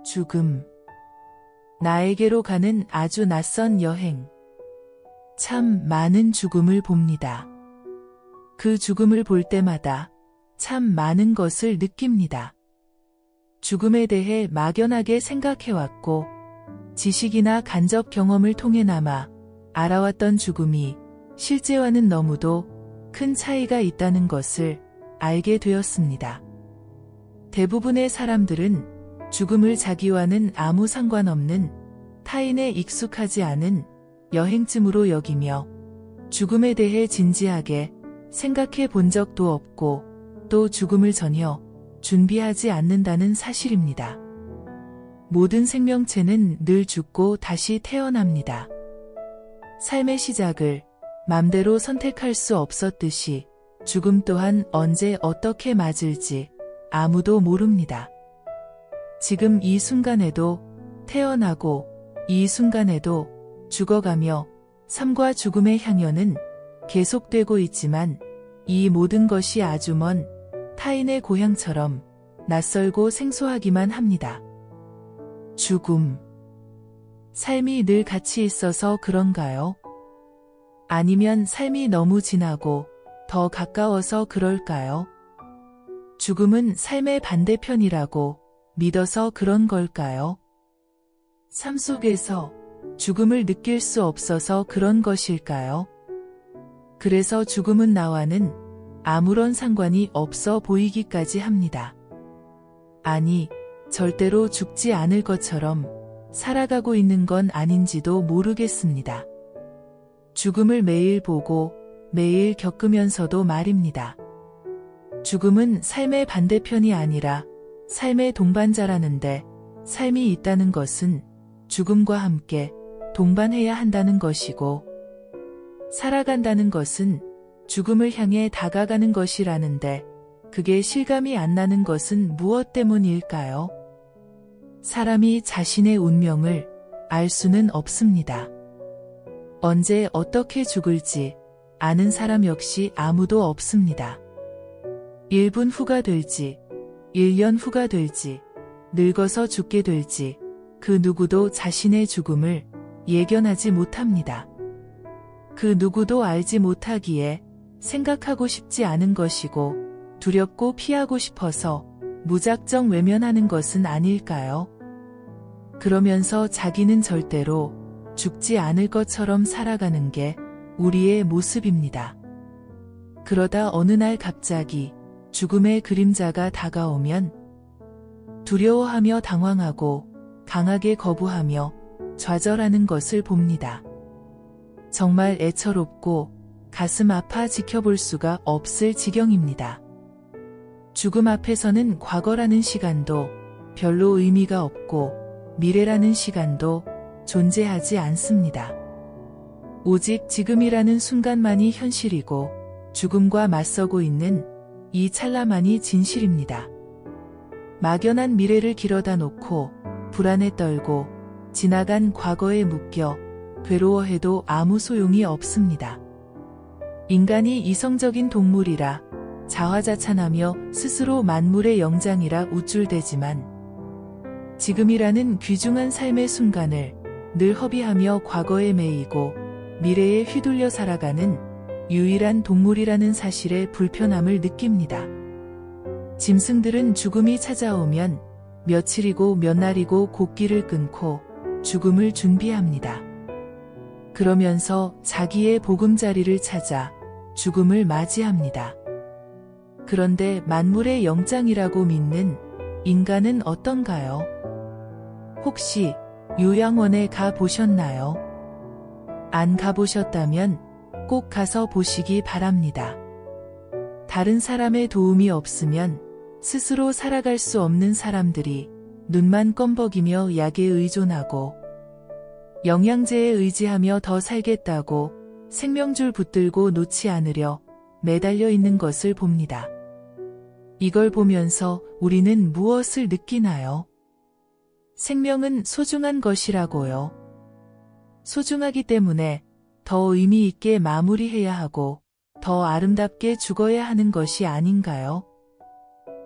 죽음. 나에게로 가는 아주 낯선 여행. 참 많은 죽음을 봅니다. 그 죽음을 볼 때마다 참 많은 것을 느낍니다. 죽음에 대해 막연하게 생각해왔고, 지식이나 간접 경험을 통해나마 알아왔던 죽음이 실제와는 너무도 큰 차이가 있다는 것을 알게 되었습니다. 대부분의 사람들은 죽음을 자기와는 아무 상관없는 타인에 익숙하지 않은 여행쯤으로 여기며 죽음에 대해 진지하게 생각해 본 적도 없고 또 죽음을 전혀 준비하지 않는다는 사실입니다. 모든 생명체는 늘 죽고 다시 태어납니다. 삶의 시작을 맘대로 선택할 수 없었듯이 죽음 또한 언제 어떻게 맞을지 아무도 모릅니다. 지금 이 순간에도 태어나고 이 순간에도 죽어가며 삶과 죽음의 향연은 계속되고 있지만 이 모든 것이 아주 먼 타인의 고향처럼 낯설고 생소하기만 합니다. 죽음. 삶이 늘 같이 있어서 그런가요? 아니면 삶이 너무 지나고 더 가까워서 그럴까요? 죽음은 삶의 반대편이라고 믿어서 그런 걸까요? 삶 속에서 죽음을 느낄 수 없어서 그런 것일까요? 그래서 죽음은 나와는 아무런 상관이 없어 보이기까지 합니다. 아니, 절대로 죽지 않을 것처럼 살아가고 있는 건 아닌지도 모르겠습니다. 죽음을 매일 보고 매일 겪으면서도 말입니다. 죽음은 삶의 반대편이 아니라 삶의 동반자라는데, 삶이 있다는 것은 죽음과 함께 동반해야 한다는 것이고, 살아간다는 것은 죽음을 향해 다가가는 것이라는데, 그게 실감이 안 나는 것은 무엇 때문일까요? 사람이 자신의 운명을 알 수는 없습니다. 언제 어떻게 죽을지 아는 사람 역시 아무도 없습니다. 1분 후가 될지, 1년 후가 될지, 늙어서 죽게 될지, 그 누구도 자신의 죽음을 예견하지 못합니다. 그 누구도 알지 못하기에 생각하고 싶지 않은 것이고, 두렵고 피하고 싶어서 무작정 외면하는 것은 아닐까요? 그러면서 자기는 절대로 죽지 않을 것처럼 살아가는 게 우리의 모습입니다. 그러다 어느 날 갑자기 죽음의 그림자가 다가오면 두려워하며 당황하고 강하게 거부하며 좌절하는 것을 봅니다. 정말 애처롭고 가슴 아파 지켜볼 수가 없을 지경입니다. 죽음 앞에서는 과거라는 시간도 별로 의미가 없고 미래라는 시간도 존재하지 않습니다. 오직 지금이라는 순간만이 현실이고 죽음과 맞서고 있는 이 찰나만이 진실입니다. 막연한 미래를 길어다 놓고 불안에 떨고 지나간 과거에 묶여 괴로워해도 아무 소용이 없습니다. 인간이 이성적인 동물이라 자화자찬하며 스스로 만물의 영장이라 우쭐대지만 지금이라는 귀중한 삶의 순간을 늘 허비하며 과거에 매이고 미래에 휘둘려 살아가는 유일한 동물이라는 사실에 불편함을 느낍니다. 짐승들은 죽음이 찾아오면 며칠이고 몇 날이고 곡기를 끊고 죽음을 준비합니다. 그러면서 자기의 보금자리를 찾아 죽음을 맞이합니다. 그런데 만물의 영장이라고 믿는 인간은 어떤가요? 혹시 요양원에 가 보셨나요? 안 가보셨다면 꼭 가서 보시기 바랍니다. 다른 사람의 도움이 없으면 스스로 살아갈 수 없는 사람들이 눈만 껌벅이며 약에 의존하고 영양제에 의지하며 더 살겠다고 생명줄 붙들고 놓지 않으려 매달려 있는 것을 봅니다. 이걸 보면서 우리는 무엇을 느끼나요? 생명은 소중한 것이라고요. 소중하기 때문에 더 의미 있게 마무리해야 하고 더 아름답게 죽어야 하는 것이 아닌가요?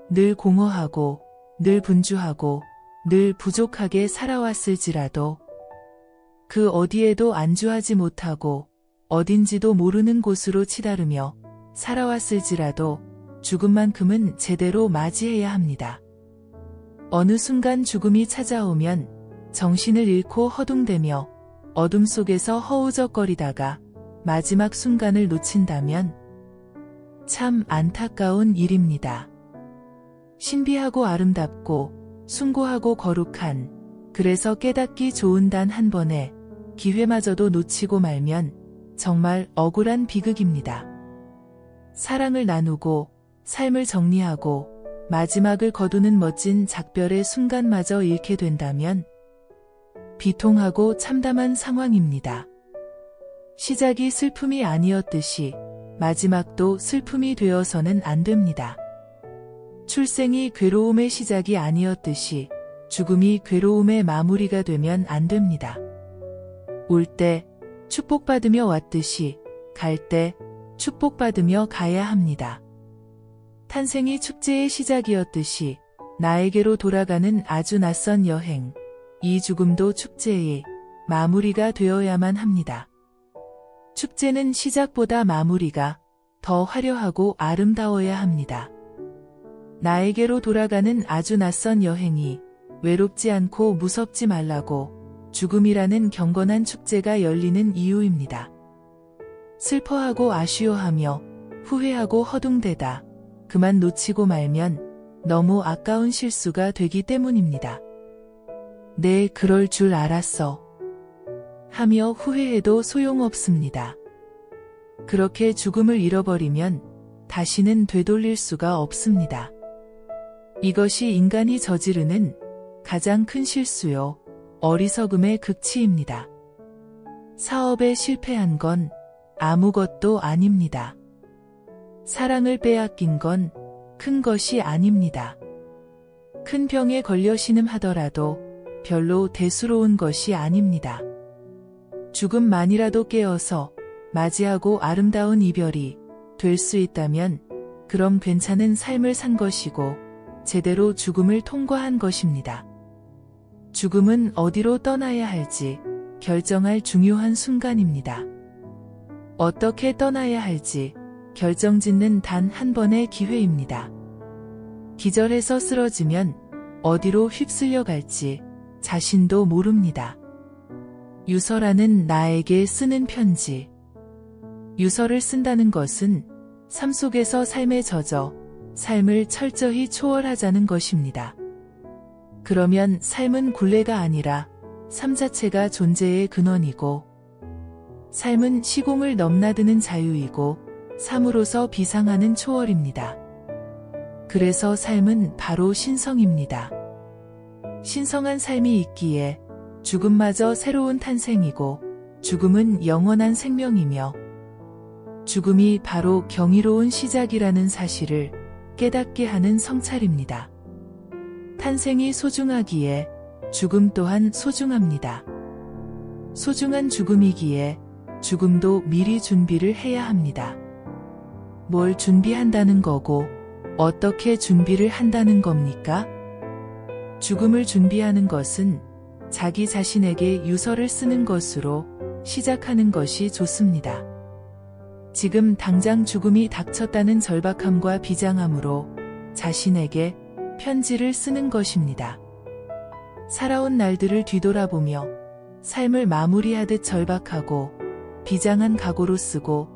늘 공허하고 늘 분주하고 늘 부족하게 살아왔을지라도 그 어디에도 안주하지 못하고 어딘지도 모르는 곳으로 치다르며 살아왔을지라도 죽음만큼은 제대로 맞이해야 합니다. 어느 순간 죽음이 찾아오면 정신을 잃고 허둥대며 어둠 속에서 허우적거리다가 마지막 순간을 놓친다면 참 안타까운 일입니다. 신비하고 아름답고 숭고하고 거룩한, 그래서 깨닫기 좋은 단 한 번의 기회마저도 놓치고 말면 정말 억울한 비극입니다. 사랑을 나누고 삶을 정리하고 마지막을 거두는 멋진 작별의 순간마저 잃게 된다면 비통하고 참담한 상황입니다. 시작이 슬픔이 아니었듯이 마지막도 슬픔이 되어서는 안 됩니다. 출생이 괴로움의 시작이 아니었듯이 죽음이 괴로움의 마무리가 되면 안 됩니다. 올 때 축복받으며 왔듯이 갈 때 축복받으며 가야 합니다. 탄생이 축제의 시작이었듯이 나에게로 돌아가는 아주 낯선 여행, 이 죽음도 축제의 마무리가 되어야만 합니다. 축제는 시작보다 마무리가 더 화려하고 아름다워야 합니다. 나에게로 돌아가는 아주 낯선 여행이 외롭지 않고 무섭지 말라고 죽음이라는 경건한 축제가 열리는 이유입니다. 슬퍼하고 아쉬워하며 후회하고 허둥대다 그만 놓치고 말면 너무 아까운 실수가 되기 때문입니다. 네, 그럴 줄 알았어 하며 후회해도 소용없습니다. 그렇게 죽음을 잃어버리면 다시는 되돌릴 수가 없습니다. 이것이 인간이 저지르는 가장 큰 실수요, 어리석음의 극치입니다. 사업에 실패한 건 아무것도 아닙니다. 사랑을 빼앗긴 건 큰 것이 아닙니다. 큰 병에 걸려 신음하더라도 별로 대수로운 것이 아닙니다. 죽음만이라도 깨어서 맞이하고 아름다운 이별이 될 수 있다면 그럼 괜찮은 삶을 산 것이고 제대로 죽음을 통과한 것입니다. 죽음은 어디로 떠나야 할지 결정할 중요한 순간입니다. 어떻게 떠나야 할지 결정짓는 단 한 번의 기회입니다. 기절해서 쓰러지면 어디로 휩쓸려 갈지 자신도 모릅니다. 유서라는 나에게 쓰는 편지. 유서를 쓴다는 것은 삶 속에서 삶에 젖어 삶을 철저히 초월하자는 것입니다. 그러면 삶은 굴레가 아니라 삶 자체가 존재의 근원이고, 삶은 시공을 넘나드는 자유이고 삶으로서 비상하는 초월입니다. 그래서 삶은 바로 신성입니다. 신성한 삶이 있기에 죽음마저 새로운 탄생이고 죽음은 영원한 생명이며 죽음이 바로 경이로운 시작이라는 사실을 깨닫게 하는 성찰입니다. 탄생이 소중하기에 죽음 또한 소중합니다. 소중한 죽음이기에 죽음도 미리 준비를 해야 합니다. 뭘 준비한다는 거고 어떻게 준비를 한다는 겁니까? 죽음을 준비하는 것은 자기 자신에게 유서를 쓰는 것으로 시작하는 것이 좋습니다. 지금 당장 죽음이 닥쳤다는 절박함과 비장함으로 자신에게 편지를 쓰는 것입니다. 살아온 날들을 뒤돌아보며 삶을 마무리하듯 절박하고 비장한 각오로 쓰고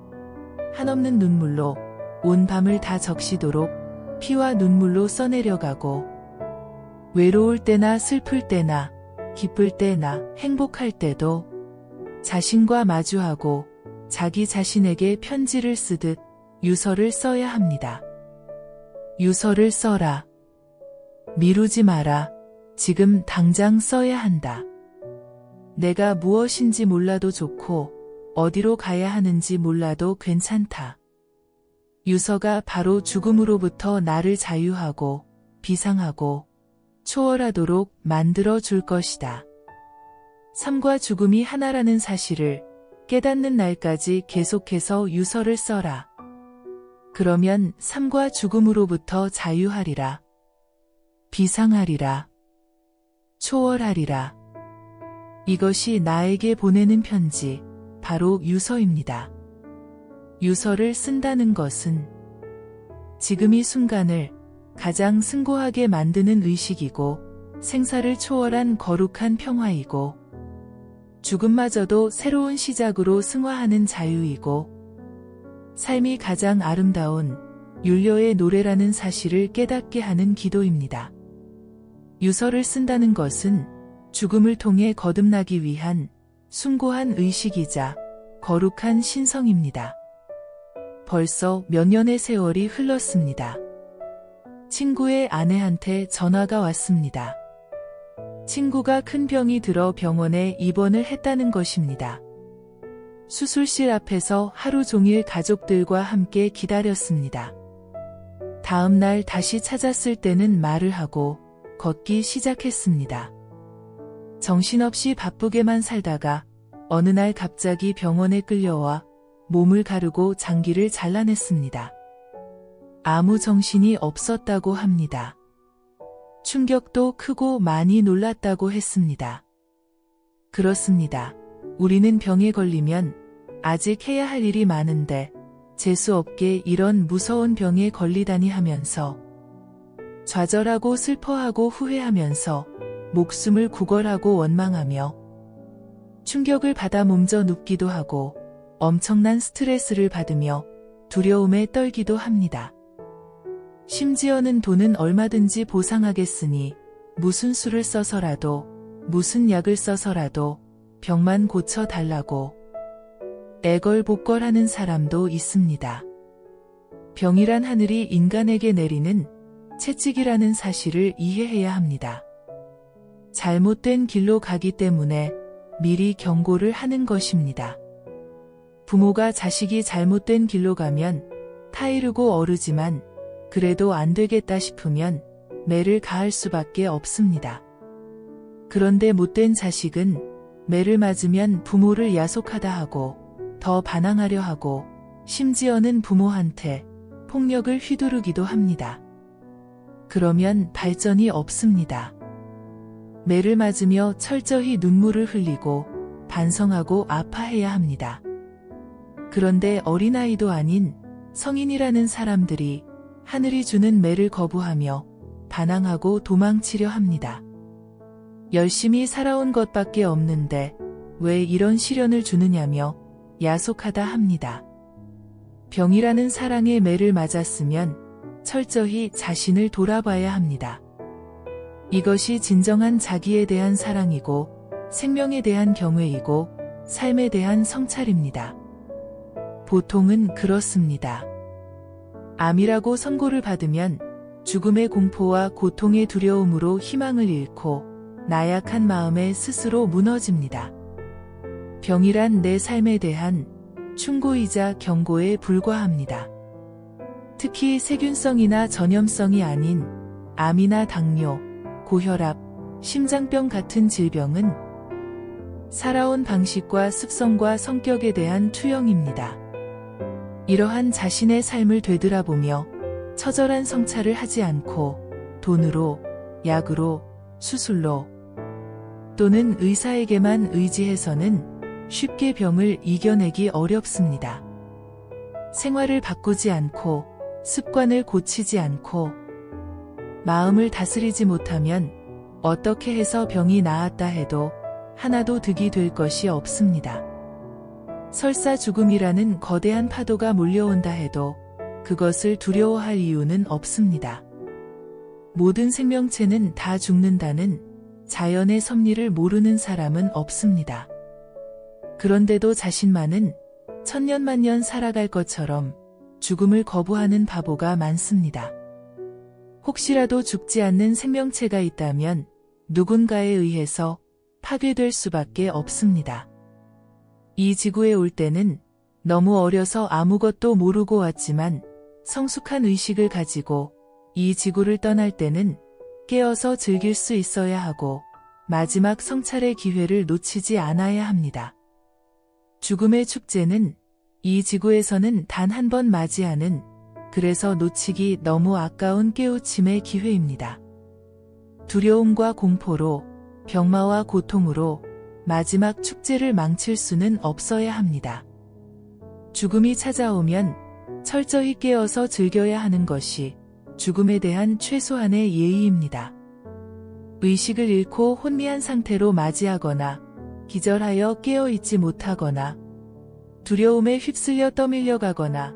한없는 눈물로 온 밤을 다 적시도록 피와 눈물로 써내려가고, 외로울 때나 슬플 때나 기쁠 때나 행복할 때도 자신과 마주하고 자기 자신에게 편지를 쓰듯 유서를 써야 합니다. 유서를 써라. 미루지 마라. 지금 당장 써야 한다. 내가 무엇인지 몰라도 좋고 어디로 가야 하는지 몰라도 괜찮다. 유서가 바로 죽음으로부터 나를 자유하고 비상하고 초월하도록 만들어 줄 것이다. 삶과 죽음이 하나라는 사실을 깨닫는 날까지 계속해서 유서를 써라. 그러면 삶과 죽음으로부터 자유하리라. 비상하리라. 초월하리라. 이것이 나에게 보내는 편지, 바로 유서입니다. 유서를 쓴다는 것은 지금 이 순간을 가장 승고하게 만드는 의식이고 생사를 초월한 거룩한 평화이고 죽음마저도 새로운 시작으로 승화하는 자유이고 삶이 가장 아름다운 율려의 노래라는 사실을 깨닫게 하는 기도입니다. 유서를 쓴다는 것은 죽음을 통해 거듭나기 위한 숭고한 의식이자 거룩한 신성입니다. 벌써 몇 년의 세월이 흘렀습니다. 친구의 아내한테 전화가 왔습니다. 친구가 큰 병이 들어 병원에 입원을 했다는 것입니다. 수술실 앞에서 하루 종일 가족들과 함께 기다렸습니다. 다음 날 다시 찾았을 때는 말을 하고 걷기 시작했습니다. 정신없이 바쁘게만 살다가 어느 날 갑자기 병원에 끌려와 몸을 가르고 장기를 잘라냈습니다. 아무 정신이 없었다고 합니다. 충격도 크고 많이 놀랐다고 했습니다. 그렇습니다. 우리는 병에 걸리면 아직 해야 할 일이 많은데 재수없게 이런 무서운 병에 걸리다니 하면서 좌절하고 슬퍼하고 후회하면서 목숨을 구걸하고 원망하며 충격을 받아 몸져 눕기도 하고 엄청난 스트레스를 받으며 두려움에 떨기도 합니다. 심지어는 돈은 얼마든지 보상하겠으니 무슨 수를 써서라도 무슨 약을 써서라도 병만 고쳐달라고 애걸복걸하는 사람도 있습니다. 병이란 하늘이 인간에게 내리는 채찍이라는 사실을 이해해야 합니다. 잘못된 길로 가기 때문에 미리 경고를 하는 것입니다. 부모가 자식이 잘못된 길로 가면 타이르고 어르지만 그래도 안 되겠다 싶으면 매를 가할 수밖에 없습니다. 그런데 못된 자식은 매를 맞으면 부모를 야속하다 하고 더 반항하려 하고 심지어는 부모한테 폭력을 휘두르기도 합니다. 그러면 발전이 없습니다. 매를 맞으며 철저히 눈물을 흘리고 반성하고 아파해야 합니다. 그런데 어린아이도 아닌 성인이라는 사람들이 하늘이 주는 매를 거부하며 반항하고 도망치려 합니다. 열심히 살아온 것밖에 없는데 왜 이런 시련을 주느냐며 야속하다 합니다. 병이라는 사랑의 매를 맞았으면 철저히 자신을 돌아봐야 합니다. 이것이 진정한 자기에 대한 사랑이고 생명에 대한 경외이고 삶에 대한 성찰입니다. 보통은 그렇습니다. 암이라고 선고를 받으면 죽음의 공포와 고통의 두려움으로 희망을 잃고 나약한 마음에 스스로 무너집니다. 병이란 내 삶에 대한 충고이자 경고에 불과합니다. 특히 세균성이나 전염성이 아닌 암이나 당뇨, 고혈압, 심장병 같은 질병은 살아온 방식과 습성과 성격에 대한 투영입니다. 이러한 자신의 삶을 되돌아보며 처절한 성찰을 하지 않고 돈으로, 약으로, 수술로 또는 의사에게만 의지해서는 쉽게 병을 이겨내기 어렵습니다. 생활을 바꾸지 않고 습관을 고치지 않고 마음을 다스리지 못하면 어떻게 해서 병이 나았다 해도 하나도 득이 될 것이 없습니다. 설사 죽음이라는 거대한 파도가 몰려온다 해도 그것을 두려워할 이유는 없습니다. 모든 생명체는 다 죽는다는 자연의 섭리를 모르는 사람은 없습니다. 그런데도 자신만은 천년만년 살아갈 것처럼 죽음을 거부하는 바보가 많습니다. 혹시라도 죽지 않는 생명체가 있다면 누군가에 의해서 파괴될 수밖에 없습니다. 이 지구에 올 때는 너무 어려서 아무것도 모르고 왔지만 성숙한 의식을 가지고 이 지구를 떠날 때는 깨어서 즐길 수 있어야 하고 마지막 성찰의 기회를 놓치지 않아야 합니다. 죽음의 축제는 이 지구에서는 단 한 번 맞이하는 그래서 놓치기 너무 아까운 깨우침의 기회입니다. 두려움과 공포로 병마와 고통으로 마지막 축제를 망칠 수는 없어야 합니다. 죽음이 찾아오면 철저히 깨어서 즐겨야 하는 것이 죽음에 대한 최소한의 예의입니다. 의식을 잃고 혼미한 상태로 맞이하거나 기절하여 깨어있지 못하거나 두려움에 휩쓸려 떠밀려 가거나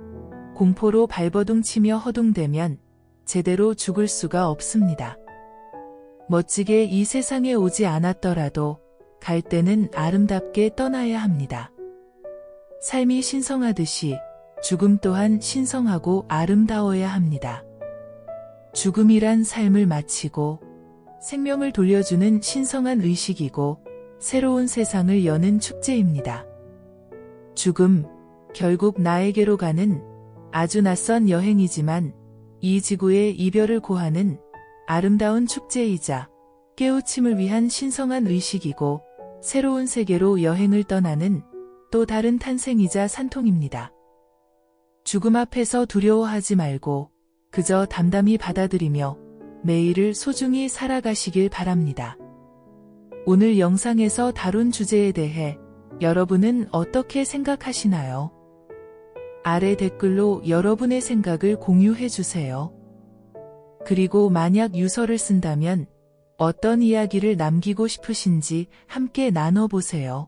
공포로 발버둥 치며 허둥대면 제대로 죽을 수가 없습니다. 멋지게 이 세상에 오지 않았더라도 갈 때는 아름답게 떠나야 합니다. 삶이 신성하듯이 죽음 또한 신성하고 아름다워야 합니다. 죽음이란 삶을 마치고 생명을 돌려주는 신성한 의식이고 새로운 세상을 여는 축제입니다. 죽음, 결국 나에게로 가는 아주 낯선 여행이지만 이 지구의 이별을 고하는 아름다운 축제이자 깨우침을 위한 신성한 의식이고 새로운 세계로 여행을 떠나는 또 다른 탄생이자 산통입니다. 죽음 앞에서 두려워하지 말고 그저 담담히 받아들이며 매일을 소중히 살아가시길 바랍니다. 오늘 영상에서 다룬 주제에 대해 여러분은 어떻게 생각하시나요? 아래 댓글로 여러분의 생각을 공유해 주세요. 그리고 만약 유서를 쓴다면 어떤 이야기를 남기고 싶으신지 함께 나눠보세요.